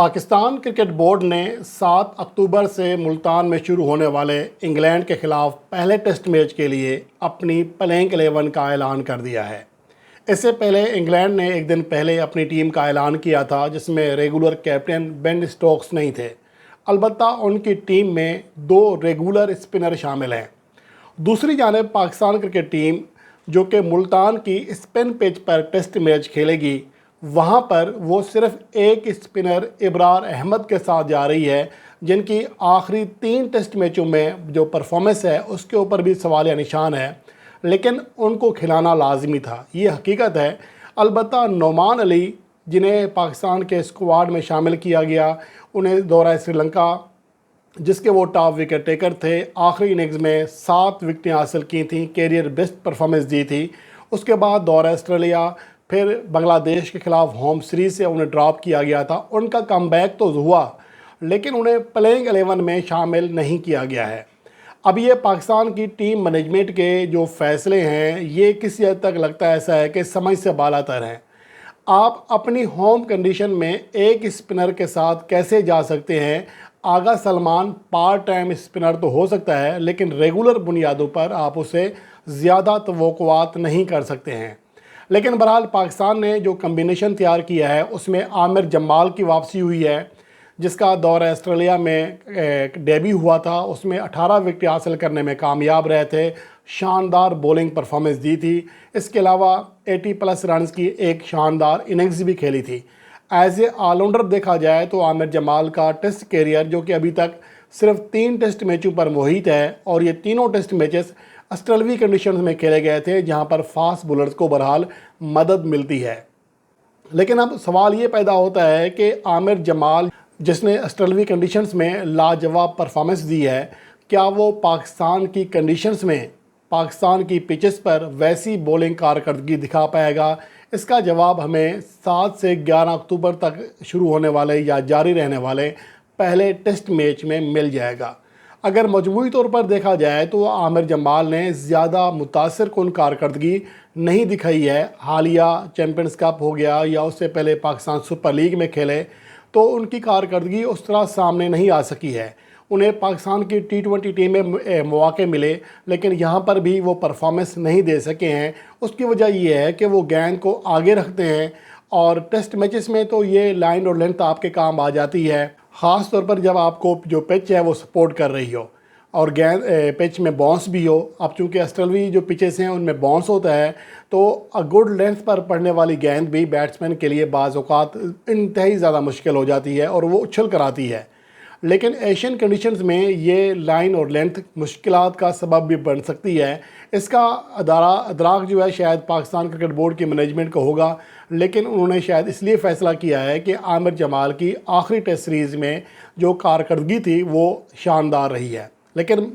Pakistan cricket board نے 7 اکتوبر سے ملتان میں شروع ہونے والے انگلینڈ کے خلاف پہلے ٹیسٹ میچ کے لیے اپنی پلینگ 11 کا اعلان کر دیا ہے۔ اس سے پہلے انگلینڈ نے ایک دن پہلے اپنی ٹیم کا اعلان کیا تھا جس میں ریگولر کیپٹن بین سٹوکس نہیں تھے، البتہ ان کی ٹیم میں 2 ریگولر اسپنر شامل ہیں۔ دوسری جانب پاکستان کرکٹ ٹیم جو کہ ملتان کی اسپن پچ پر ٹیسٹ میچ کھیلے گی، وہاں پر وہ صرف ایک اسپنر ابرار احمد کے ساتھ جا رہی ہے، جن کی آخری 3 ٹیسٹ میچوں میں جو پرفارمنس ہے اس کے اوپر بھی سوالیہ نشان ہے، لیکن ان کو کھلانا لازمی تھا، یہ حقیقت ہے۔ البتہ نعمان علی جنہیں پاکستان کے اسکواڈ میں شامل کیا گیا، انہیں دورہ سری لنکا جس کے وہ ٹاپ وکٹ ٹیکر تھے، آخری اننگز میں 7 وکٹیں حاصل کی تھیں، کیریئر بیسٹ پرفارمنس دی تھی۔ اس کے بعد دورہ آسٹریلیا، پھر بنگلہ دیش کے خلاف ہوم سیریز سے انہیں ڈراپ کیا گیا تھا۔ ان کا کم بیک تو ہوا، لیکن انہیں پلینگ 11 میں شامل نہیں کیا گیا ہے۔ اب یہ پاکستان کی ٹیم مینجمنٹ کے جو فیصلے ہیں، یہ کسی حد تک لگتا ہے ایسا ہے کہ سمجھ سے بالا تر ہیں۔ آپ اپنی ہوم کنڈیشن میں ایک اسپنر کے ساتھ کیسے جا سکتے ہیں؟ آغا سلمان پارٹ ٹائم اسپنر تو ہو سکتا ہے، لیکن ریگولر بنیادوں پر آپ اسے زیادہ توقعات نہیں کر سکتے ہیں۔ لیکن بہرحال پاکستان نے جو کمبینیشن تیار کیا ہے اس میں عامر جمال کی واپسی ہوئی ہے، جس کا دورہ آسٹریلیا میں ڈیبیو ہوا تھا۔ اس میں 18 وکٹیں حاصل کرنے میں کامیاب رہے تھے، شاندار بولنگ پرفارمنس دی تھی۔ اس کے علاوہ 80+ رنز کی ایک شاندار اننگز بھی کھیلی تھی۔ ایز اے آل راؤنڈر دیکھا جائے تو عامر جمال کا ٹیسٹ کیریئر جو کہ ابھی تک صرف 3 ٹیسٹ میچوں پر محیط ہے، اور یہ تینوں ٹیسٹ میچز آسٹریلوی کنڈیشنز میں کھیلے گئے تھے جہاں پر فاسٹ بولرز کو بہرحال مدد ملتی ہے۔ لیکن اب سوال یہ پیدا ہوتا ہے کہ عامر جمال جس نے آسٹریلوی کنڈیشنز میں لاجواب پرفارمنس دی ہے، کیا وہ پاکستان کی کنڈیشنز میں پاکستان کی پچز پر ویسی بولنگ کارکردگی دکھا پائے گا؟ اس کا جواب ہمیں 7 سے 11 اکتوبر تک شروع ہونے والے یا جاری رہنے والے پہلے ٹیسٹ میچ میں مل جائے گا۔ اگر مجموعی طور پر دیکھا جائے تو عامر جمال نے زیادہ متاثر کن کارکردگی نہیں دکھائی ہے۔ حالیہ چیمپئنز کپ ہو گیا یا اس سے پہلے پاکستان سپر لیگ میں کھیلے تو ان کی کارکردگی اس طرح سامنے نہیں آ سکی ہے۔ انہیں پاکستان کی T20 ٹیم میں مواقع ملے، لیکن یہاں پر بھی وہ پرفارمنس نہیں دے سکے ہیں۔ اس کی وجہ یہ ہے کہ وہ گیند کو آگے رکھتے ہیں، اور ٹیسٹ میچز میں تو یہ لائن اور لینتھ آپ کے کام آ جاتی ہے، خاص طور پر جب آپ کو جو پچ ہے وہ سپورٹ کر رہی ہو اور گیند پچ میں باؤنس بھی ہو۔ اب چونکہ آسٹریلوی جو پچز ہیں ان میں باؤنس ہوتا ہے، تو گڈ لینتھ پر پڑنے والی گیند بھی بیٹسمین کے لیے بعض اوقات انتہائی زیادہ مشکل ہو جاتی ہے اور وہ اچھل کر آتی ہے۔ لیکن ایشین کنڈیشنز میں یہ لائن اور لینتھ مشکلات کا سبب بھی بن سکتی ہے۔ اس کا ادراک جو ہے شاید پاکستان کرکٹ بورڈ کی مینجمنٹ کو ہوگا، لیکن انہوں نے شاید اس لیے فیصلہ کیا ہے کہ عامر جمال کی آخری ٹیسٹ سیریز میں جو کارکردگی تھی وہ شاندار رہی ہے۔ لیکن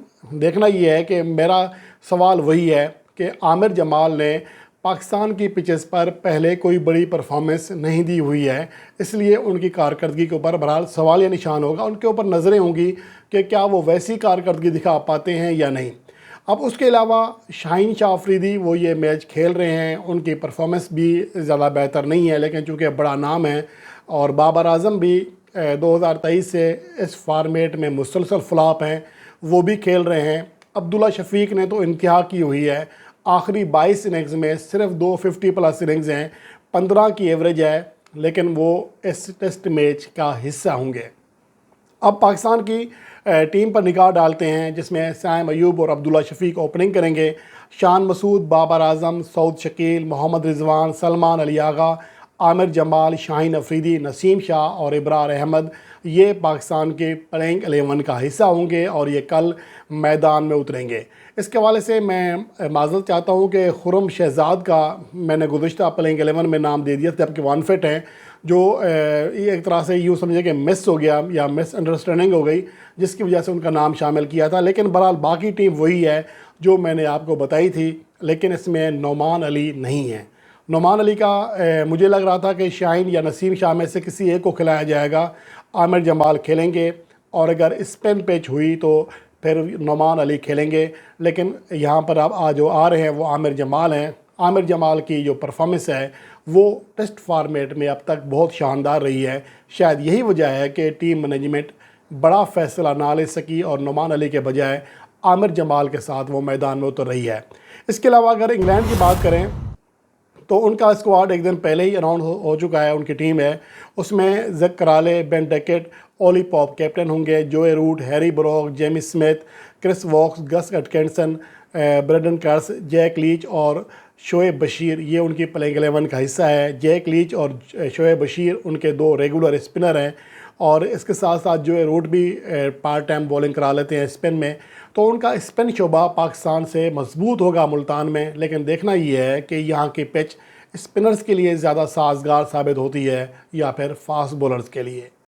دیکھنا یہ ہے کہ میرا سوال وہی ہے کہ عامر جمال نے پاکستان کی پچز پر پہلے کوئی بڑی پرفارمنس نہیں دی ہوئی ہے، اس لیے ان کی کارکردگی کے اوپر بہرحال سوالیہ نشان ہوگا۔ ان کے اوپر نظریں ہوں گی کہ کیا وہ ویسی کارکردگی دکھا پاتے ہیں یا نہیں۔ اب اس کے علاوہ شاہین شاہ افریدی وہ یہ میچ کھیل رہے ہیں، ان کی پرفارمنس بھی زیادہ بہتر نہیں ہے، لیکن چونکہ بڑا نام ہے، اور بابر اعظم بھی 2023 سے اس فارمیٹ میں مسلسل فلاپ ہیں، وہ بھی کھیل رہے ہیں۔ عبداللہ شفیق نے تو انتہا کی ہوئی ہے، آخری 22 اننگز میں صرف 2 50+ اننگز ہیں، 15 کی ایوریج ہے، لیکن وہ اس ٹیسٹ میچ کا حصہ ہوں گے۔ اب پاکستان کی ٹیم پر نگاہ ڈالتے ہیں، جس میں سائم ایوب اور عبداللہ شفیق اوپننگ کریں گے۔ شان مسعود، بابر اعظم، سعود شکیل، محمد رضوان، سلمان علی آغا، عامر جمال، شاہین افریدی، نسیم شاہ اور ابرار احمد یہ پاکستان کے پلینگ 11 کا حصہ ہوں گے، اور یہ کل میدان میں اتریں گے۔ اس کے حوالے سے میں معذرت چاہتا ہوں کہ خرم شہزاد کا میں نے گزشتہ پلینگ 11 میں نام دے دیا، جبکہ وہ انفٹ ہیں، جو یہ ایک طرح سے یوں سمجھے کہ مس ہو گیا یا مس انڈرسٹینڈنگ ہو گئی، جس کی وجہ سے ان کا نام شامل کیا تھا۔ لیکن بہرحال باقی ٹیم وہی ہے جو میں نے آپ کو بتائی تھی، لیکن اس میں نعمان علی نہیں ہے۔ نعمان علی کا مجھے لگ رہا تھا کہ شاہین یا نسیم شاہ میں سے کسی ایک کو کھلایا جائے گا، عامر جمال کھیلیں گے، اور اگر اسپن پیچ ہوئی تو پھر نعمان علی کھیلیں گے۔ لیکن یہاں پر اب جو آ رہے ہیں وہ عامر جمال ہیں۔ عامر جمال کی جو پرفارمنس ہے وہ ٹیسٹ فارمیٹ میں اب تک بہت شاندار رہی ہے۔ شاید یہی وجہ ہے کہ ٹیم مینجمنٹ بڑا فیصلہ نہ لے سکی اور نعمان علی کے بجائے عامر جمال کے ساتھ وہ میدان میں اتر رہی ہے۔ اس کے علاوہ اگر انگلینڈ کی بات کریں تو ان کا اسکواڈ ایک دن پہلے ہی اناؤنس ہو چکا ہے۔ ان کی ٹیم ہے، اس میں زیک کرالے، بین ڈیکٹ، اولی پاپ کیپٹن ہوں گے، Joe Root, Harry Brook, Jamie Smith, Chris Woakes, Gus Atkinson, بریڈن کرس، جیک لیچ اور شعیب بشیر، یہ ان کی پلینگ 11 کا حصہ ہے۔ جیک لیچ اور شعیب بشیر ان کے 2 ریگولر اسپنر ہیں، اور اس کے ساتھ ساتھ جوئے روٹ بھی پارٹ ٹائم بولنگ کرا لیتے ہیں اسپن میں۔ تو ان کا اسپن شعبہ پاکستان سے مضبوط ہوگا ملتان میں، لیکن دیکھنا یہ ہے کہ یہاں کی پچ اسپنرز کے لیے زیادہ سازگار ثابت ہوتی ہے یا پھر فاسٹ بولرز کے لیے۔